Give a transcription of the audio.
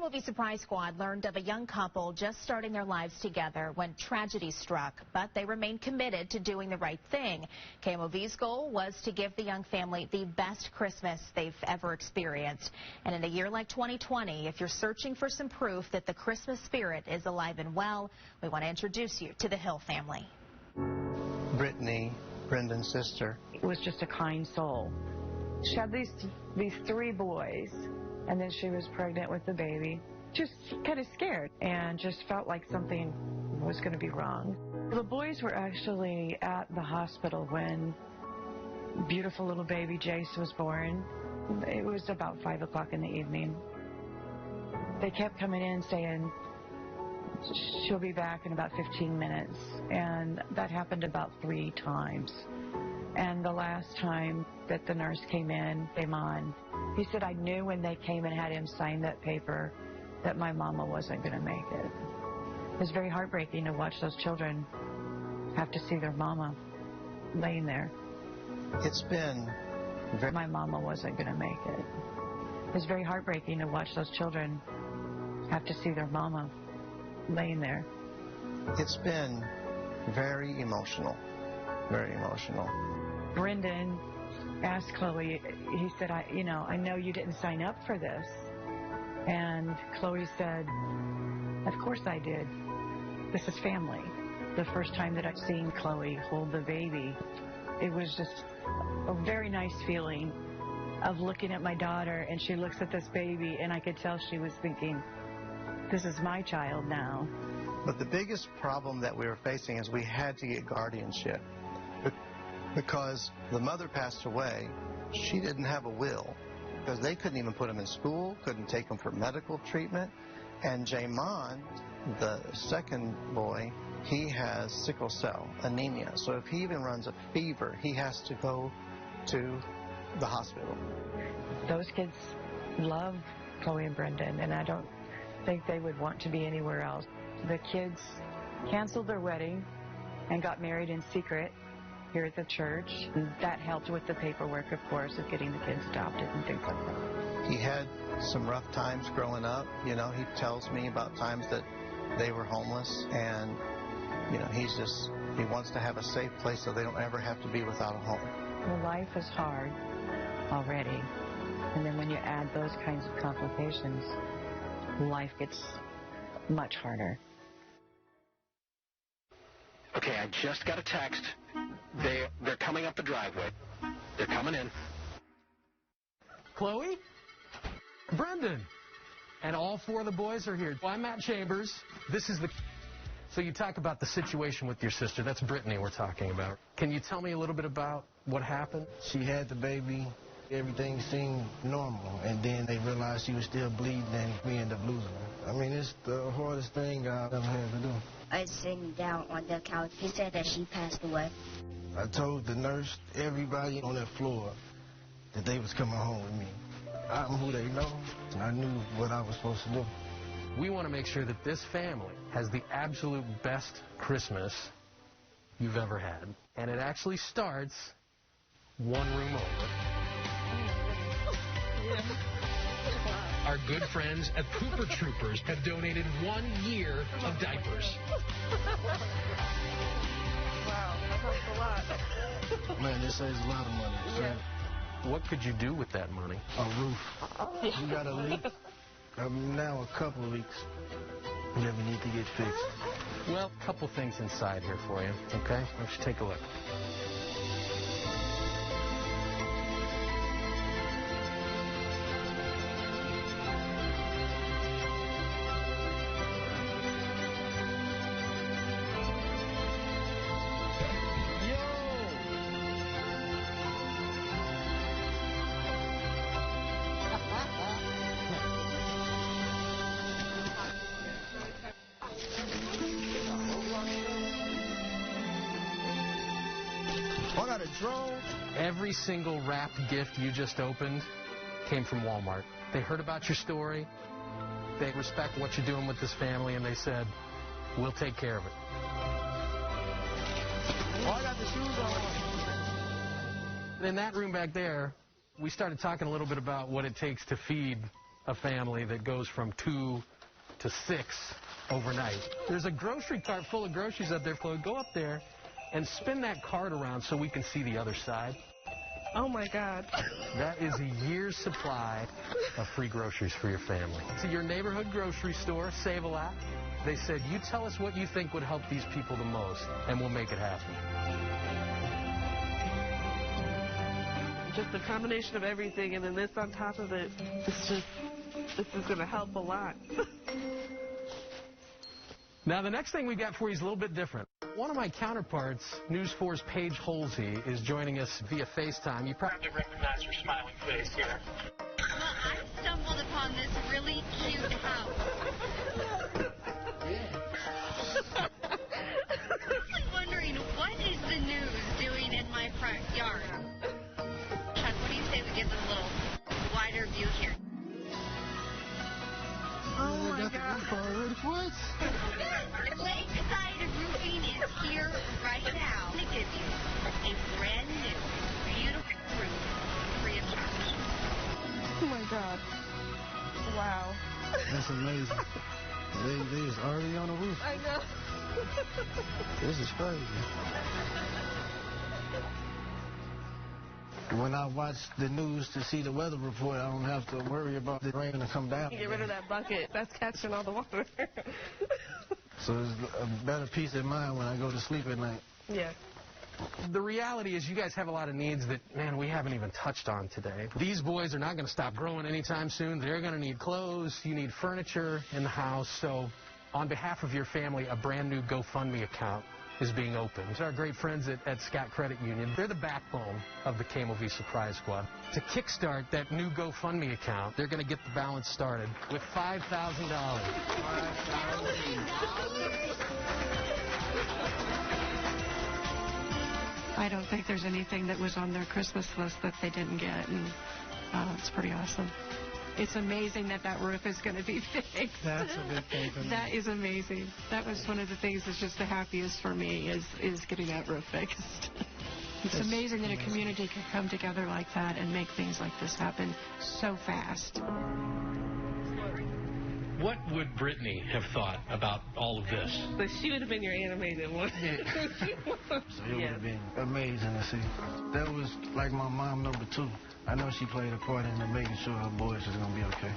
KMOV Surprise Squad learned of a young couple just starting their lives together when tragedy struck, but they remained committed to doing the right thing. KMOV's goal was to give the young family the best Christmas they've ever experienced. And in a year like 2020, if you're searching for some proof that the Christmas spirit is alive and well, we want to introduce you to the Hill family. Brittany, Brendan's sister, was just a kind soul. She had these three boys, and then she was pregnant with the baby. Just kind of scared and just felt like something was going to be wrong. The boys were actually at the hospital when beautiful little baby Jace was born. It was about 5 o'clock in the evening. They kept coming in saying, she'll be back in about 15 minutes. And that happened about 3 times. And the last time that the nurse came on, he said, I knew when they came and had him sign that paper that my mama wasn't going to make it. It was very heartbreaking to watch those children have to see their mama laying there. It's been my mama wasn't going to make it. It was very heartbreaking to watch those children have to see their mama laying there. It's been very emotional. Very emotional. Brendan asked Chloe, he said, I know you didn't sign up for this. And Chloe said, of course I did. This is family. The first time that I've seen Chloe hold the baby, it was just a very nice feeling of looking at my daughter, and she looks at this baby, and I could tell she was thinking, this is my child now. But the biggest problem that we were facing is we had to get guardianship. Because the mother passed away, she didn't have a will. Because they couldn't even put him in school, couldn't take him for medical treatment. And Jamon, the second boy, he has sickle cell anemia. So if he even runs a fever, he has to go to the hospital. Those kids love Chloe and Brendan, and I don't think they would want to be anywhere else. The kids canceled their wedding and got married in secret here at the church. That helped with the paperwork, of course, of getting the kids adopted and things like that. He had some rough times growing up. You know, he tells me about times that they were homeless, and, you know, he wants to have a safe place so they don't ever have to be without a home. Well, life is hard already, and then when you add those kinds of complications, life gets much harder. Okay, I just got a text. They're coming up the driveway. They're coming in. Chloe? Brendan. And all 4 of the boys are here. Well, I'm Matt Chambers. This is the... So you talk about the situation with your sister. That's Brittany we're talking about. Can you tell me a little bit about what happened? She had the baby. Everything seemed normal. And then they realized she was still bleeding, and we ended up losing her. I mean, it's the hardest thing I've ever had to do. I was sitting down on the couch. He said that she passed away. I told the nurse, everybody on that floor, that they was coming home with me. I'm who they know, and I knew what I was supposed to do. We want to make sure that this family has the absolute best Christmas you've ever had. And it actually starts one room over. Our good friends at Pooper Troopers have donated 1 year of diapers. Wow, that helps a lot. Man, this saves a lot of money. Yeah. What could you do with that money? A roof. We got a leak. Now a couple of leaks that we need to get fixed. Well, a couple things inside here for you, okay? Why don't you take a look? I got a drone. Every single wrapped gift you just opened came from Walmart. They heard about your story. They respect what you're doing with this family, and they said, we'll take care of it. Oh, I got the shoes on. In that room back there, we started talking a little bit about what it takes to feed a family that goes from 2 to 6 overnight. There's a grocery cart full of groceries up there, Chloe. Go up there and spin that cart around so we can see the other side. Oh, my God. That is a year's supply of free groceries for your family. To your neighborhood grocery store, Save a Lot. They said, you tell us what you think would help these people the most, and we'll make it happen. Just the combination of everything, and then this on top of it, this is going to help a lot. Now, the next thing we got for you is a little bit different. One of my counterparts, News 4's Paige Holsey, is joining us via FaceTime. You probably recognize her smiling face here. Well, I stumbled upon this really cute house. I'm wondering, what is the news doing in my front yard? Chuck, what do you say we give them a little wider view here? Oh, my God. Lakeside Roofing is here right now to give you a brand new, beautiful roof free of charge. Oh, my God. Wow. That's amazing. They is already on the roof. I know. This is crazy. When I watch the news to see the weather report, I don't have to worry about the rain to come down. Get rid of that bucket. That's catching all the water. So it's a better peace of mind when I go to sleep at night. Yeah. The reality is you guys have a lot of needs that, man, we haven't even touched on today. These boys are not going to stop growing anytime soon. They're going to need clothes. You need furniture in the house. So on behalf of your family, a brand new GoFundMe account is being opened. It's our great friends at Scott Credit Union. They're the backbone of the KMOV Surprise Squad. To kickstart that new GoFundMe account, they're going to get the balance started with $5,000. I don't think there's anything that was on their Christmas list that they didn't get, and it's pretty awesome. It's amazing that roof is going to be fixed. That's a big thing for me. That is amazing. That was one of the things that's just the happiest for me is getting that roof fixed. It's amazing that a community can come together like that and make things like this happen so fast. What would Brittany have thought about all of this? But she would have been your animated one. So it would have been amazing to see. That was like my mom #2. I know she played a part in making sure her boys was going to be okay.